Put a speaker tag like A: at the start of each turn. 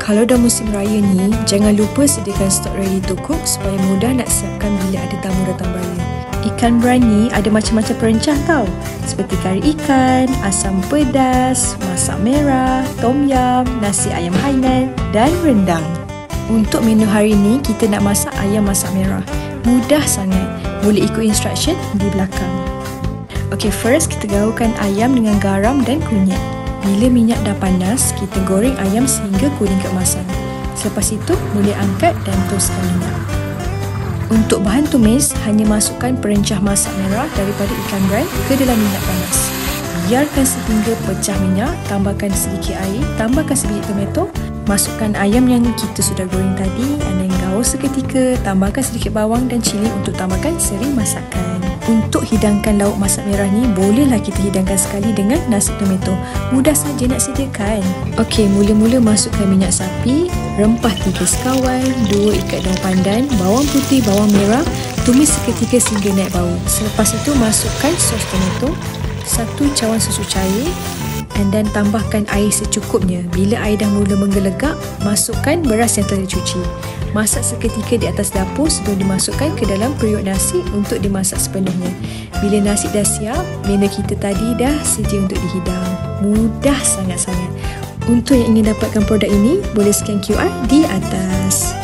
A: Kalau dah musim raya ni, jangan lupa sediakan stok ready to cook supaya mudah nak siapkan bila ada tamu datang raya. Ikan brine ni ada macam-macam perencah tau. Seperti kari ikan, asam pedas, masak merah, tom yum, nasi ayam hainan dan rendang. Untuk menu hari ni, kita nak masak ayam masak merah. Mudah sangat. Boleh ikut instruction di belakang. Okay, first kita gaulkan ayam dengan garam dan kunyit. Bila minyak dah panas, kita goreng ayam sehingga kuning keemasan. Selepas itu, boleh angkat dan toskan minyak. Untuk bahan tumis, hanya masukkan perencah masak merah daripada ikan brine ke dalam minyak panas. Biarkan sehingga pecah minyak, tambahkan sedikit air, tambahkan sebiji tomato, masukkan ayam yang kita sudah goreng tadi, and then gaul seketika, tambahkan sedikit bawang dan cili untuk tambahkan seri masakan. Untuk hidangkan lauk masak merah ni, bolehlah kita hidangkan sekali dengan nasi tomato. Mudah saja nak sediakan. Okey, mula-mula masukkan minyak sapi, rempah 3 sekawan, 2 ikat daun pandan, bawang putih, bawang merah, tumis seketika sehingga naik bau. Selepas itu masukkan sos tomato, 1 cawan susu cair, and then tambahkan air secukupnya. Bila air dah mula menggelegak, masukkan beras yang telah dicuci. Masak seketika di atas dapur sebelum dimasukkan ke dalam periuk nasi untuk dimasak sepenuhnya. Bila nasi dah siap, menu kita tadi dah sedia untuk dihidang. Mudah sangat-sangat. Untuk yang ingin dapatkan produk ini, boleh scan QR di atas.